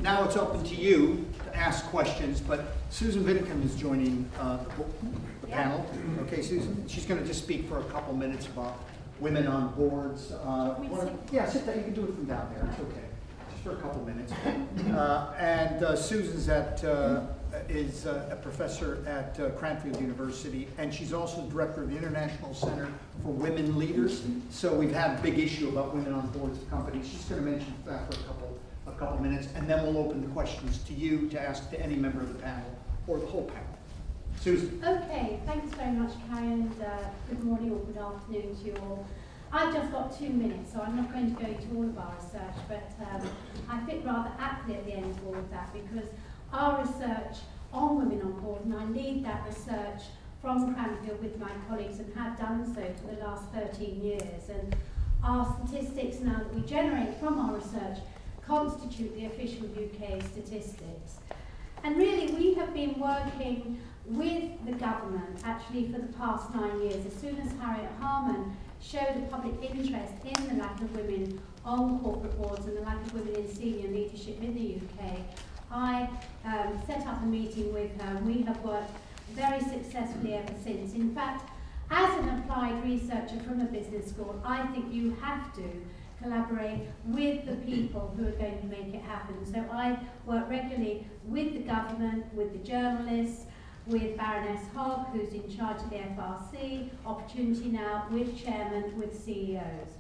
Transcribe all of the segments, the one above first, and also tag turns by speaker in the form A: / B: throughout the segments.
A: Now it's open to you to ask questions, but Susan Vinicum is joining the panel. Okay, Susan, she's going to just speak for a couple minutes about women on boards. Yeah, sit down. You can do it from down there. It's okay. Just for a couple minutes. Susan's is a professor at Cranfield University, and she's also director of the International Center for Women Leaders. So we've had a big issue about women on boards of companies. She's going to mention that for a couple minutes, and then we'll open the questions to you to ask to any member of the panel or the whole panel. Susan.
B: Okay, thanks very much, Karen, and good morning or good afternoon to you all. I've just got 2 minutes, so I'm not going to go into all of our research, but I fit rather aptly at the end of all of that because our research on women on board, and I lead that research from Cranfield with my colleagues and have done so for the last 13 years. And our statistics now that we generate from our research constitute the official UK statistics. And really we have been working with the government actually for the past 9 years. As soon as Harriet Harman showed a public interest in the lack of women on corporate boards and the lack of women in senior leadership in the UK, I set up a meeting with her, and we have worked very successfully ever since. In fact, as an applied researcher from a business school, I think you have to collaborate with the people who are going to make it happen. So I work regularly with the government, with the journalists, with Baroness Hogg, who's in charge of the FRC, Opportunity Now, with chairmen, with CEOs.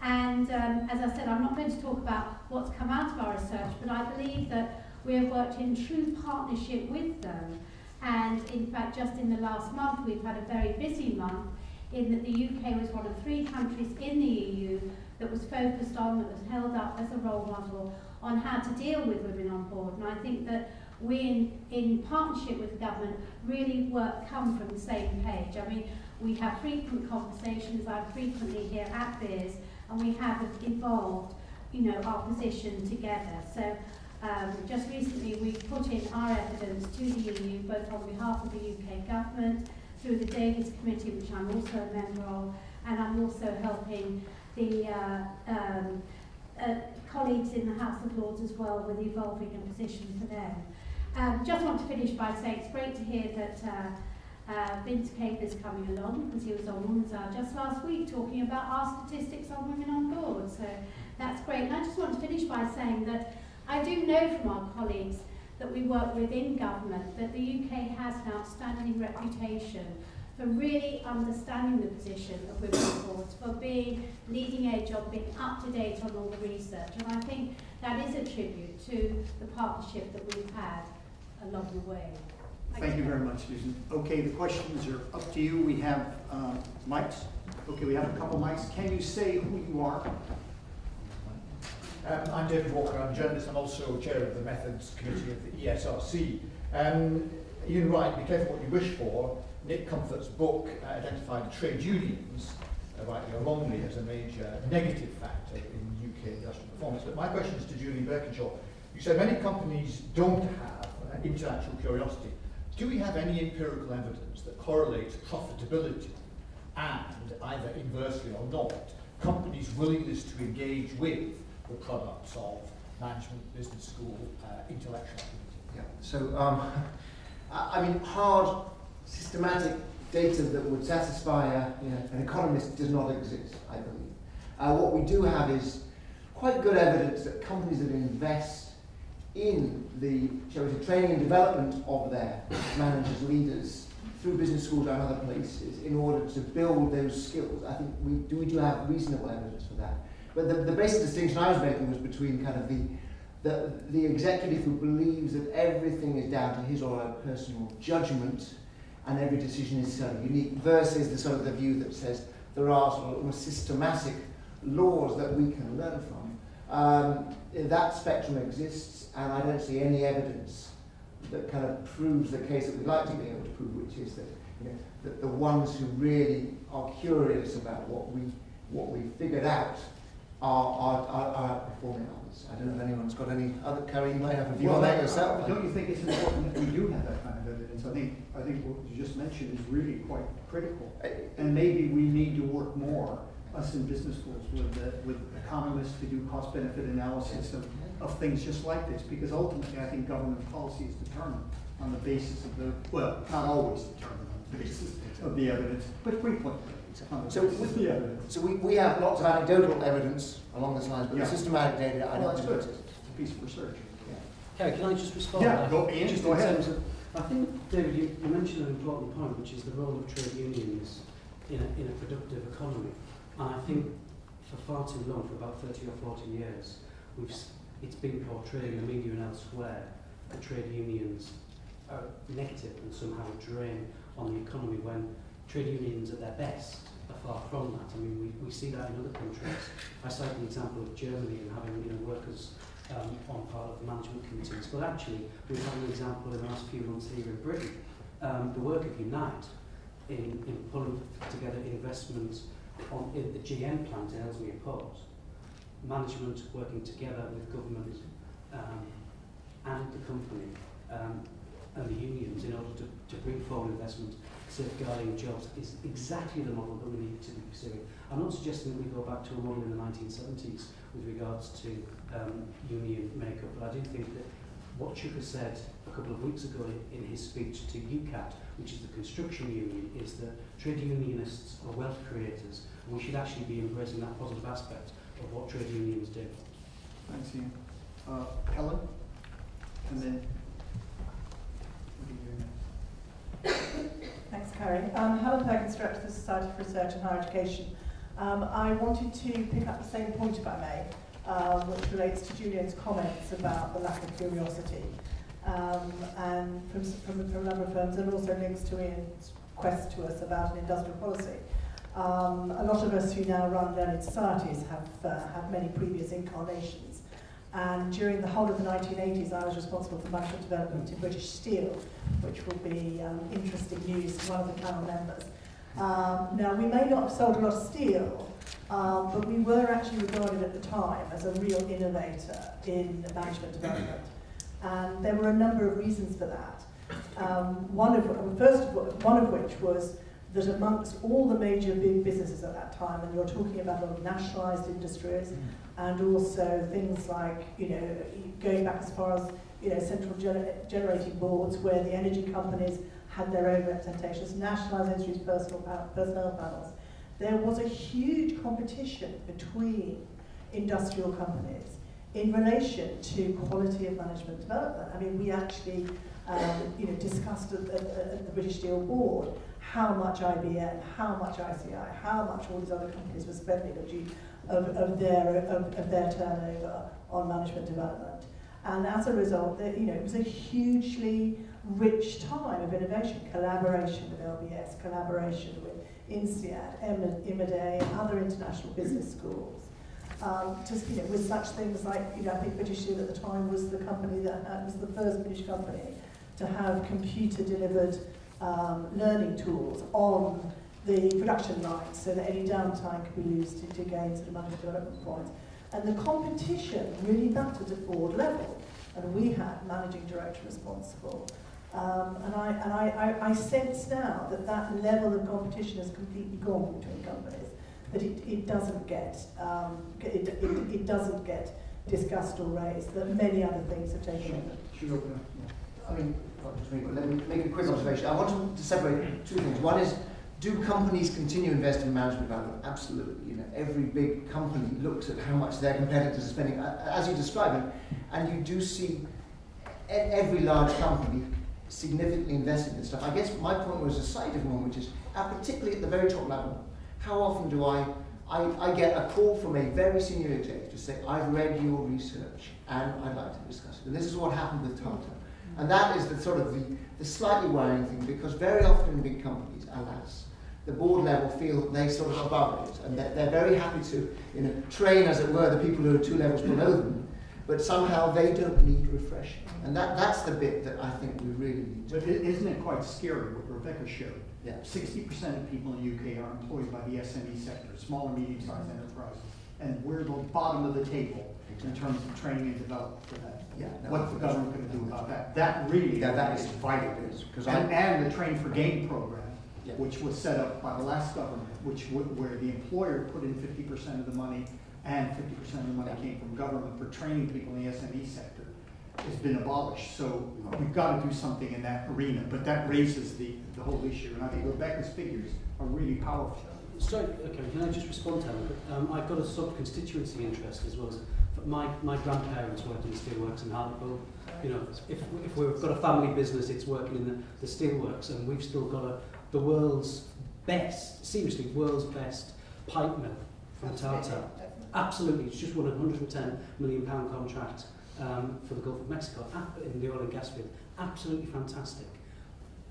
B: And as I said, I'm not going to talk about what's come out of our research, but I believe that we have worked in true partnership with them. And in fact, just in the last month, we've had a very busy month in that the UK was one of 3 countries in the EU that was focused on, that was held up as a role model on how to deal with women on board. And I think that we, in partnership with the government, really come from the same page. I mean, we have frequent conversations, I'm frequently here at BEERS, and we have evolved, our position together. So just recently we put in our evidence to the EU, both on behalf of the UK government, through the Davies Committee, which I'm also a member of, and I'm also helping the colleagues in the House of Lords as well with evolving a position for them. Just want to finish by saying it's great to hear that Vince Cave is coming along, because he was on Women's Hour just last week talking about our statistics on women on board, so that's great. And I just want to finish by saying that I do know from our colleagues that we work within government that the UK has an outstanding reputation for really understanding the position of women on boards, for being leading edge, of being up to date on all the research. And I think that is a tribute to the partnership that we've had along the way.
A: Thank you very much, Susan. Okay, the questions are up to you. We have mics. Okay, we have a couple mics. Can you say who you are?
C: I'm David Walker, I'm a journalist. I'm also chair of the Methods Committee of the ESRC. You're right, be careful what you wish for. Nick Comfort's book identified trade unions, rightly or wrongly, as a major negative factor in UK industrial performance. But my question is to Julie Birkinshaw. You said many companies don't have intellectual curiosity. Do we have any empirical evidence that correlates profitability and, either inversely or not, companies' willingness to engage with the products of management, business school, intellectual activity?
D: Yeah. So, I mean, hard, systematic data that would satisfy an economist does not exist, I believe. What we do have is quite good evidence that companies that invest in the, shall we say, training and development of their managers, leaders, through business schools and other places, in order to build those skills. I think we do have reasonable evidence for that. But the basic distinction I was making was between kind of the executive who believes that everything is down to his or her personal judgment and every decision is sort of unique, versus the sort of the view that says there are sort of almost systematic laws that we can learn from. That spectrum exists, and I don't see any evidence that kind of proves the case that we'd like to be able to prove, which is that, that the ones who really are curious about what we figured out are outperforming others. I don't know if anyone's got any other. Carrie, you might have a view on that yourself.
A: Don't you think it's important that we do have that kind of evidence? I think what you just mentioned is really quite critical, and maybe we need to work more, us in business schools, with economists to do cost-benefit analysis of of things just like this, because ultimately I think government policy is determined on the basis of the, well, not always determined on the basis of the evidence, but frequently on the basis of the evidence.
D: So we have lots of anecdotal evidence along this line, but
A: Yeah.
D: the systematic data, I don't
A: That's
D: think
A: good.
D: exists.
A: It's a piece of research.
E: Kerry, can I just respond?
A: Yeah, go in,
E: just
A: go
E: in
A: ahead.
E: terms of, I think, David, you mentioned an important point, which is the role of trade unions in a productive economy. And I think for far too long, for about 30 or 40 years, it's been portrayed in the media and elsewhere that trade unions are negative and somehow a drain on the economy, when trade unions at their best are far from that. I mean, we see that in other countries. I cite the example of Germany and having workers on part of management committees, but actually we've had an example in the last few months here in Britain. The work of Unite in pulling together investment in the GM plant in Ellesmere Port, management working together with government and the company and the unions in order to bring forward investment, safeguarding jobs, is exactly the model that we need to be pursuing. I'm not suggesting that we go back to a model in the 1970s with regards to union makeup, but I do think that what Chuka said a couple of weeks ago in his speech to UCAT, which is the construction union, is that trade unionists are wealth creators, and we should actually be embracing that positive aspect of what trade unions do.
A: Thanks, Ian. Helen? And then, what are you doing next?
F: Thanks, Carrie. Helen Perkins, Director of the Society for Research and Higher Education. I wanted to pick up the same point, if I may, which relates to Julian's comments about the lack of curiosity, and from a number of firms, and also links to Ian's quest to us about an industrial policy. A lot of us who now run learned societies have many previous incarnations, and during the whole of the 1980s I was responsible for management development in British Steel, which will be interesting news to one of the panel members. Now, we may not have sold a lot of steel, but we were actually regarded at the time as a real innovator in management development. And there were a number of reasons for that. One of which was that amongst all the major big businesses at that time, and you're talking about a lot of nationalised industries, and also things like, going back as far as, central generating boards, where the energy companies had their own representations, nationalised industries, personnel panels. There was a huge competition between industrial companies in relation to quality of management development. I mean, we actually, discussed at the British Steel Board how much IBM, how much ICI, how much all these other companies were spending of their turnover on management development. And as a result, it was a hugely rich time of innovation, collaboration with LBS, collaboration with INSEAD, IMADE, and other international business schools. With such things like, I think British Steel at the time was the company that was the first British company to have computer-delivered learning tools on the production lines, so that any downtime could be used to gain sort of management development points. And the competition really mattered at board level, and we had managing director responsible. And I sense now that level of competition has completely gone between companies, that it doesn't get it doesn't get discussed or raised, that many other things have taken over.
A: Sure.
D: I mean, not just me, but let me make a quick observation. I want to separate two things. One is, do companies continue investing in management development? Absolutely. Every big company looks at how much their competitors are spending, as you describe it, and you do see every large company significantly investing in stuff. I guess my point was a slightly different one, which is, particularly at the very top level, how often do I get a call from a very senior executive to say, I've read your research and I'd like to discuss it. And this is what happened with Tata. And that is the sort of the slightly worrying thing, because very often in big companies, alas, the board level feel they sort of above it, and they're very happy to train, as it were, the people who are 2 levels below them, but somehow they don't need refreshing. And that's the bit that I think we really need to.
A: But isn't it quite scary what Rebecca showed?
D: Yeah. 60%
A: of people in the UK are employed by the SME sector, small and medium-sized enterprises, and we're the bottom of the table in terms of training and development for that.
D: Yeah, no,
A: what's the government going to do about that? That really
D: that is
A: vital. And the Train for Gain program, which was set up by the last government, where the employer put in 50% of the money and 50% of the money came from government for training people in the SME sector, has been abolished. So we've got to do something in that arena, but that raises the whole issue. And I think Rebecca's figures are really powerful.
E: So, okay, can I just respond to that? I've got a sub-constituency interest as well. As my grandparents worked in the steelworks in Hartlepool. You know, if we've got a family business, it's working in the steelworks, and we've still got the world's best, seriously, world's best pipe mill from Tata. Absolutely, it's just won a £110 million contract for the Gulf of Mexico in the oil and gas field. Absolutely fantastic.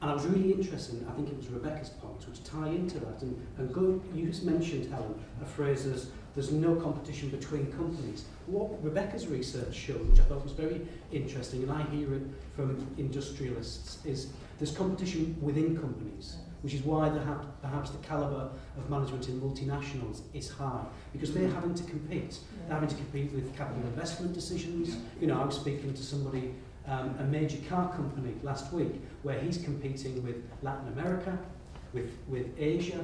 E: And I was really interested in, I think it was Rebecca's points, which tie into that. And good, you just mentioned, Helen, a phrase as there's no competition between companies. What Rebecca's research showed, which I thought was very interesting, and I hear it from industrialists, is there's competition within companies, which is why perhaps the calibre of management in multinationals is high, because they're having to compete. They're having to compete with capital investment decisions. You know, I was speaking to somebody, a major car company last week, where he's competing with Latin America, with Asia,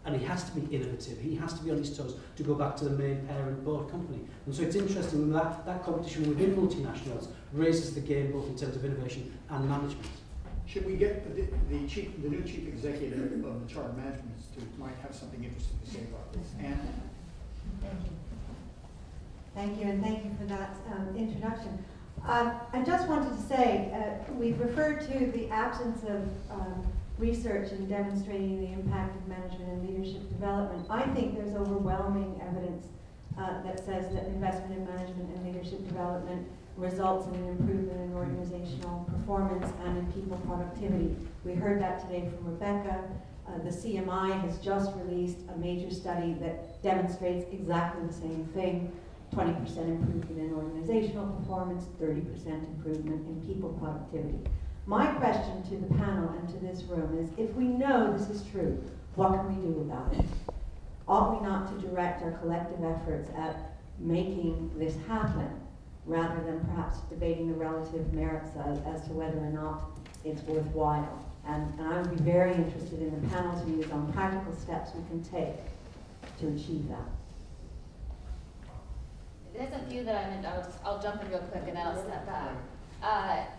E: and he has to be innovative. He has to be on his toes to go back to the main parent board company. And so it's interesting that competition within multinationals raises the game both in terms of innovation and management.
A: Should we get the new chief executive of the Chartered Management Institute might have something interesting to say about this. Anne?
G: Thank you. Thank you, and thank you for that introduction. I just wanted to say, we've referred to the absence of research in demonstrating the impact of management and leadership development. I think there's overwhelming evidence that says that investment in management and leadership development results in an improvement in organizational performance and in people productivity. We heard that today from Rebecca. The CMI has just released a major study that demonstrates exactly the same thing. 20% improvement in organizational performance, 30% improvement in people productivity. My question to the panel and to this room is, if we know this is true, what can we do about it? Ought we not to direct our collective efforts at making this happen, rather than perhaps debating the relative merits as to whether or not it's worthwhile? And I would be very interested in the panel's views on practical steps we can take to achieve that.
H: There's a few that I'll jump in real quick and then I'll step back.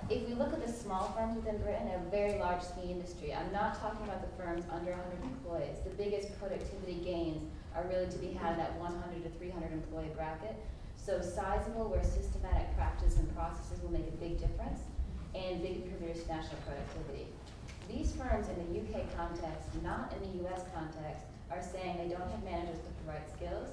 H: If we look at the small firms within Britain, a very large ski industry. I'm not talking about the firms under 100 employees. The biggest productivity gains are really to be had in that 100 to 300 employee bracket. So sizable, where systematic practice and processes will make a big difference, and big contributors to national productivity. These firms in the UK context, not in the US context, are saying they don't have managers with the right skills,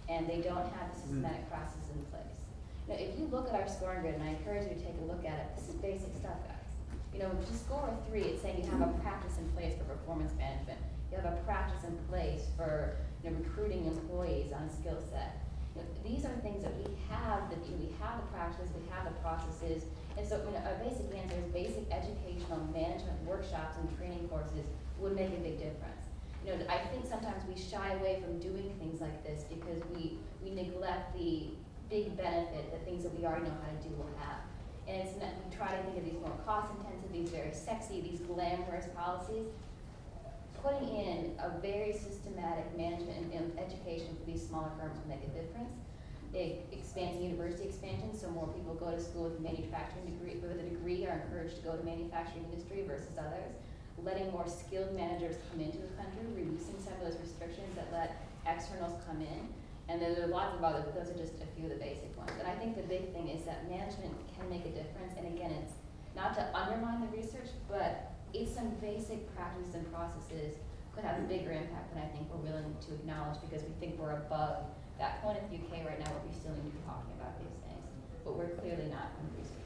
H: and they don't have the systematic processes in place. Now, if you look at our scoring grid, and I encourage you to take a look at it, this is basic stuff, guys. You know, to score a 3, it's saying you have a practice in place for performance management. You have a practice in place for recruiting employees on a skill set. You know, these are things that we have. We have the practices, we have the processes, and so our basic answer is basic educational management workshops and training courses would make a big difference. You know, I think sometimes we shy away from doing things like this because we neglect the big benefit that things that we already know how to do will have. And it's not, we try to think of these more cost-intensive, these very sexy, these glamorous policies. Putting in a very systematic management and education for these smaller firms will make a difference. Expanding university expansion, so more people go to school with a degree are encouraged to go to manufacturing industry versus others. Letting more skilled managers come into the country, reducing some of those restrictions that let externals come in. And there are lots of others, but those are just a few of the basic ones. And I think the big thing is that management can make a difference. And again, it's not to undermine the research, but it's some basic practices and processes could have a bigger impact than I think we're willing to acknowledge, because we think we're above that point in the UK right now where we still need to be talking about these things. But we're clearly not from the research.